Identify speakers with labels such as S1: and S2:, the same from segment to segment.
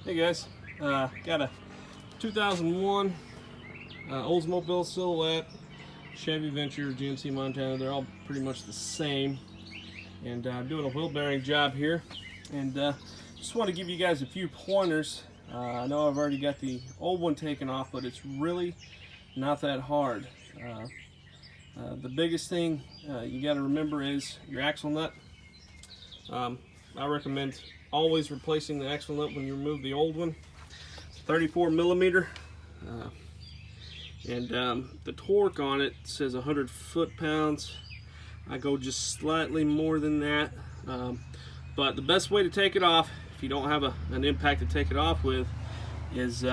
S1: Hey guys, got a 2001 Oldsmobile Silhouette, Chevy Venture, GMC Montana. They're all pretty much the same. And I'm doing a wheel bearing job here. And just want to give you guys a few pointers. I know I've already got the old one taken off, but it's really not that hard. The biggest thing you got to remember is your axle nut. I recommend always replacing the axle nut when you remove the old one. It's 34 millimeter, and the torque on it says 100 foot-pounds. I go just slightly more than that, but the best way to take it off, if you don't have an impact to take it off with, is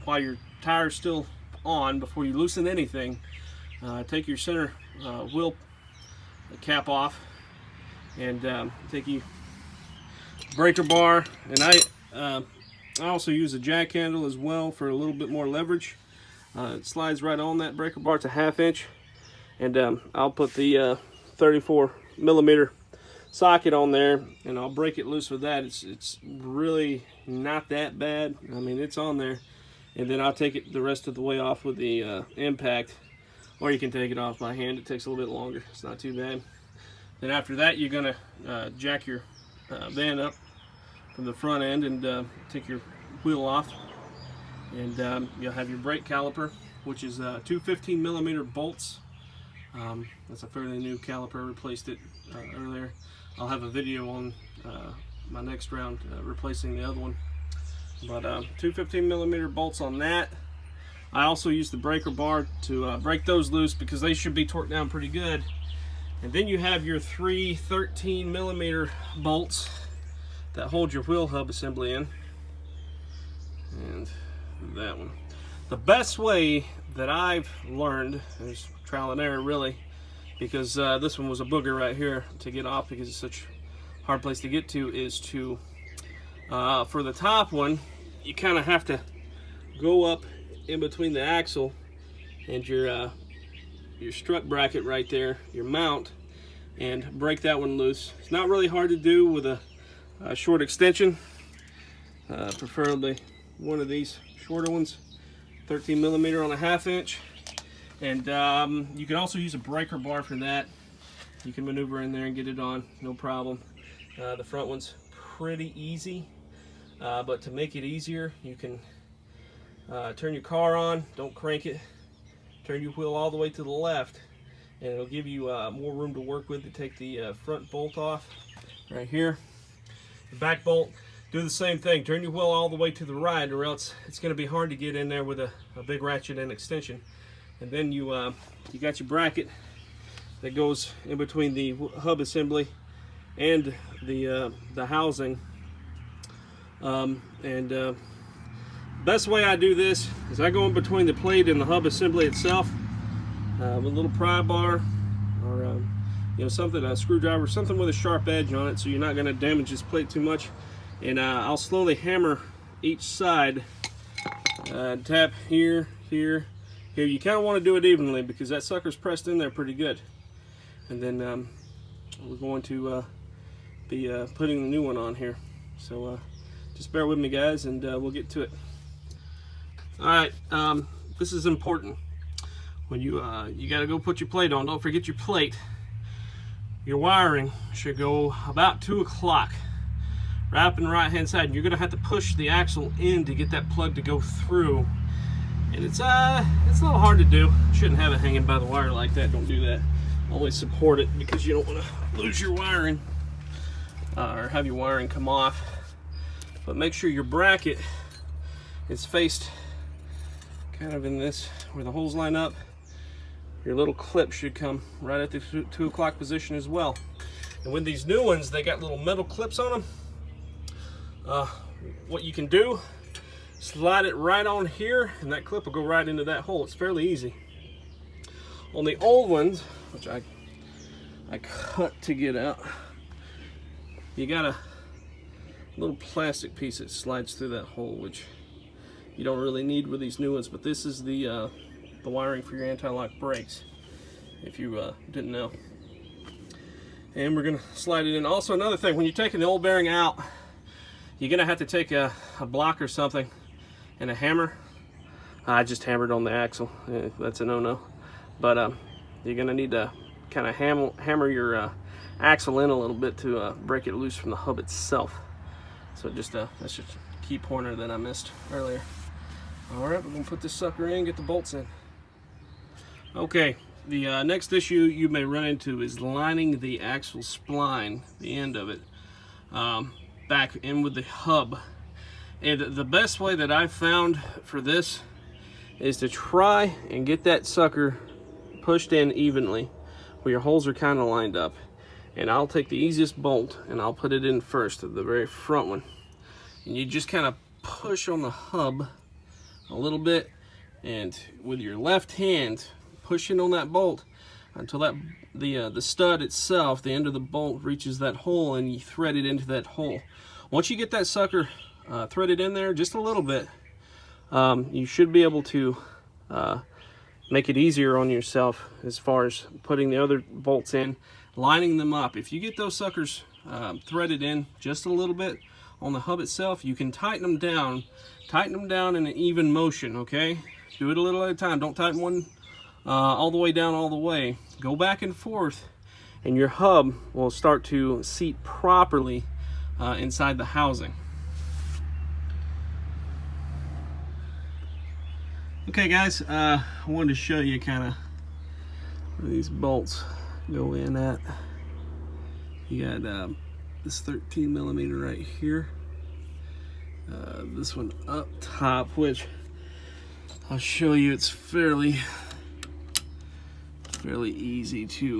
S1: while your tire's still on, before you loosen anything, take your center wheel cap off and take your breaker bar, and I also use a jack handle as well for a little bit more leverage. It slides right on that breaker bar. It's a 1/2 inch, and I'll put the 34 millimeter socket on there, and I'll break it loose with that. It's really not that bad. I mean, it's on there, and then I'll take it the rest of the way off with the impact, or you can take it off by hand. It takes a little bit longer. It's not too bad. Then after that, you're gonna jack your van up from the front end and take your wheel off, and you'll have your brake caliper, which is two 15 millimeter bolts. That's a fairly new caliper. I replaced it earlier. I'll have a video on my next round replacing the other one, but two 15 millimeter bolts on that. I also use the breaker bar to break those loose, because they should be torqued down pretty good. And then you have your three 13 millimeter bolts that hold your wheel hub assembly in, and that one. The best way that I've learned is trial and error, really, because this one was a booger right here to get off, because it's such a hard place to get to, is to for the top one, you kind of have to go up in between the axle and your strut bracket right there, your mount, and break that one loose. It's not really hard to do with a short extension, preferably one of these shorter ones, 13 millimeter on a 1/2 inch. And you can also use a breaker bar for that. You can maneuver in there and get it on, no problem. The front one's pretty easy, but to make it easier, you can turn your car on, don't crank it, turn your wheel all the way to the left, and it'll give you more room to work with to take the front bolt off right here. The back bolt, do the same thing. Turn your wheel all the way to the right, or else it's going to be hard to get in there with a big ratchet and extension. And then you got your bracket that goes in between the hub assembly and the housing. Best way I do this is I go in between the plate and the hub assembly itself with a little pry bar, or something, a screwdriver, something with a sharp edge on it, so you're not going to damage this plate too much. And I'll slowly hammer each side, tap here, here, here. You kind of want to do it evenly, because that sucker's pressed in there pretty good. And then we're going to be putting the new one on here. So just bear with me, guys, and we'll get to it. All right, this is important. When you got to go put your plate on, don't forget your plate. Your wiring should go about 2 o'clock, right up in the right hand side. You're gonna have to push the axle in to get that plug to go through, and it's a little hard to do. Shouldn't have it hanging by the wire like that. Don't do that. Always support it, because you don't want to lose your wiring or have your wiring come off. But make sure your bracket is faced kind of in this, where the holes line up. Your little clip should come right at the 2 o'clock position as well. And with these new ones, they got little metal clips on them. What you can do, slide it right on here, and that clip will go right into that hole. It's fairly easy. On the old ones, which I cut to get out, you got a little plastic piece that slides through that hole, which you don't really need with these new ones. But this is the wiring for your anti-lock brakes, if you didn't know. And we're going to slide it in. Also, another thing, when you're taking the old bearing out, you're gonna have to take a block or something and a hammer. I just hammered on the axle. That's a no-no. But you're gonna need to kind of hammer your axle in a little bit to break it loose from the hub itself. So just that's just a key pointer that I missed earlier. All right, we're gonna put this sucker in, get the bolts in. Okay, the next issue you may run into is lining the axle spline, the end of it, back in with the hub. And the best way that I've found for this is to try and get that sucker pushed in evenly where your holes are kind of lined up. And I'll take the easiest bolt and I'll put it in first, the very front one. And you just kind of push on the hub a little bit, and with your left hand pushing on that bolt until that the stud itself, the end of the bolt, reaches that hole, and you thread it into that hole. Once you get that sucker threaded in there just a little bit, you should be able to make it easier on yourself as far as putting the other bolts in, lining them up. If you get those suckers threaded in just a little bit on the hub itself, you can tighten them down in an even motion, okay? Do it a little at a time. Don't tighten one all the way down all the way. Go back and forth, and your hub will start to seat properly inside the housing. Okay guys, I wanted to show you kind of where these bolts go in at. You got this 13 millimeter right here, this one up top, which I'll show you, it's fairly easy to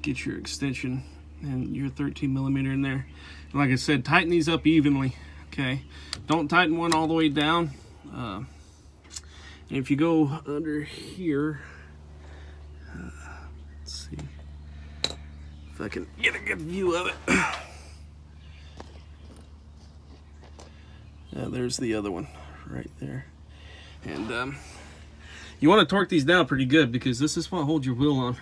S1: get your extension and your 13 millimeter in there. And like I said, tighten these up evenly, okay? Don't tighten one all the way down. And if you go under here, let's see if I can get a good view of it. There's the other one right there. And you want to torque these down pretty good, because this is what holds your wheel on.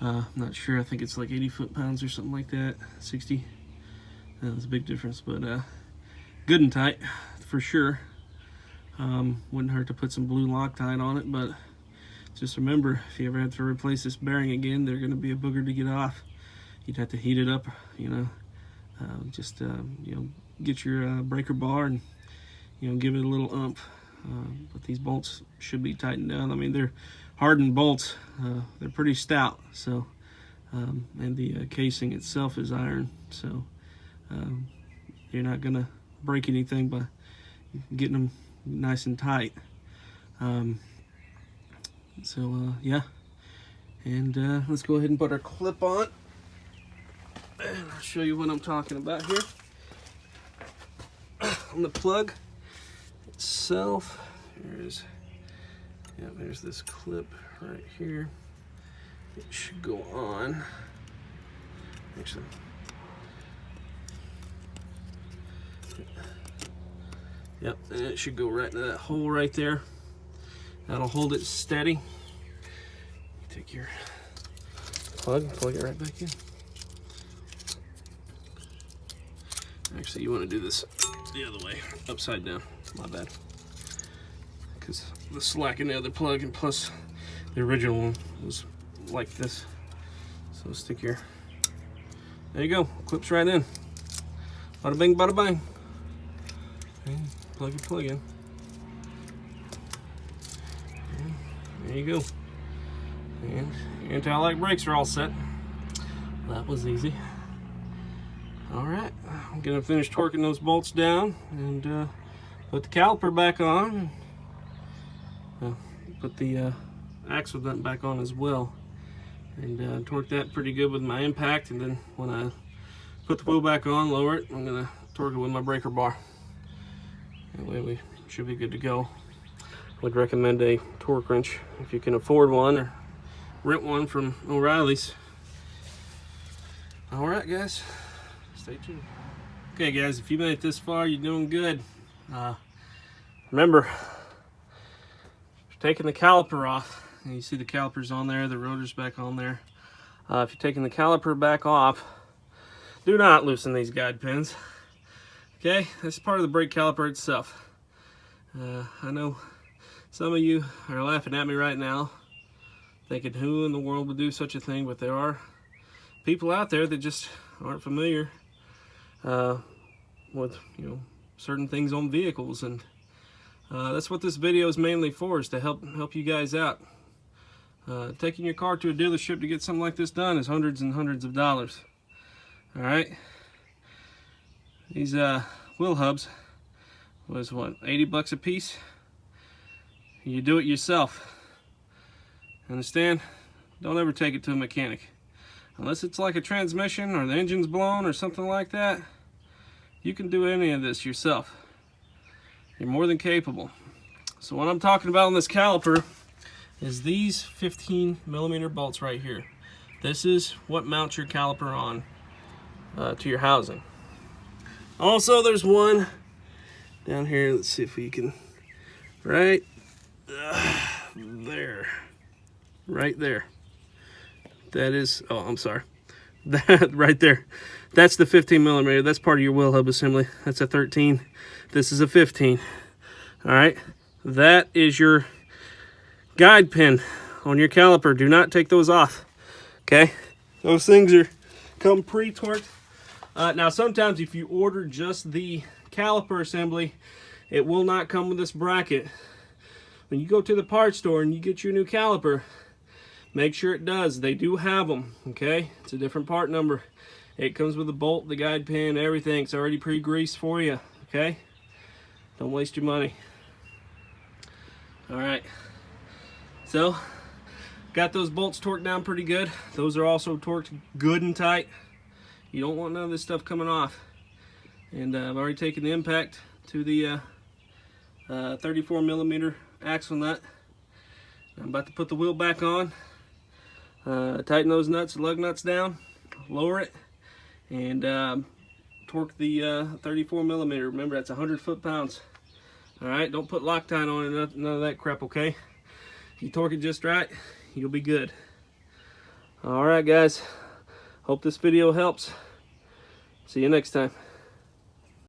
S1: I'm not sure, I think it's like 80 foot-pounds or something like that, 60. That's a big difference, but good and tight for sure. Wouldn't hurt to put some blue Loctite on it, but just remember, if you ever have to replace this bearing again, they're going to be a booger to get off. You'd have to heat it up, you know, you know, get your breaker bar and, you know, give it a little umph. But these bolts should be tightened down. I mean, they're hardened bolts. They're pretty stout. So, and the casing itself is iron. So, you're not gonna break anything by getting them nice and tight. Yeah. And let's go ahead and put our clip on, and I'll show you what I'm talking about here. On the plug itself, there's this clip right here. It should go on. Actually, yep, and it should go right into that hole right there. That'll hold it steady. Take your plug it right back in. Actually, you want to do this the other way, upside down. My bad. Because the slack in the other plug, and plus the original one was like this. So stick your, there you go, clips right in. Bada bing, bada bang. Okay, plug your plug in. And there you go. And your anti-lock brakes are all set. That was easy. Alright, I'm going to finish torquing those bolts down and put the caliper back on. Put the axle nut back on as well. And torque that pretty good with my impact. And then when I put the wheel back on, lower it, I'm going to torque it with my breaker bar. That way we should be good to go. Would recommend a torque wrench if you can afford one, or rent one from O'Reilly's. Alright guys, stay tuned. Okay guys, if you made it this far, you're doing good. Remember, if you're taking the caliper off, and you see the calipers on there, the rotor's back on there. If you're taking the caliper back off, do not loosen these guide pins. Okay, that's part of the brake caliper itself. I know some of you are laughing at me right now, thinking who in the world would do such a thing, but there are people out there that just aren't familiar with, you know, certain things on vehicles, and that's what this video is mainly for, is to help you guys out. Taking your car to a dealership to get something like this done is hundreds and hundreds of dollars. All right, these wheel hubs was what, 80 bucks a piece? You do it yourself. Understand? Don't ever take it to a mechanic unless it's like a transmission or the engine's blown or something like that. You can do any of this yourself. You're more than capable. So what I'm talking about on this caliper is these 15mm bolts right here. This is what mounts your caliper on to your housing. Also, there's one down here. Let's see if we can, right there, right there. That is, oh, I'm sorry. That right there, that's the 15mm. That's part of your wheel hub assembly. That's a 13. This is a 15. All right, that is your guide pin on your caliper. Do not take those off. Okay, those things come pre-torqued. Now sometimes if you order just the caliper assembly, it will not come with this bracket. When you go to the parts store and you get your new caliper, make sure it does. They do have them, okay? It's a different part number. It comes with the bolt, the guide pin, everything. It's already pre-greased for you, okay? Don't waste your money. All right, so got those bolts torqued down pretty good. Those are also torqued good and tight. You don't want none of this stuff coming off. And I've already taken the impact to the 34mm axle nut. I'm about to put the wheel back on. Tighten those nuts, lug nuts down, lower it, and torque the 34mm. Remember, that's 100 foot-pounds. All right, don't put Loctite on it, none of that crap, okay? If you torque it just right, you'll be good. All right, guys. Hope this video helps. See you next time.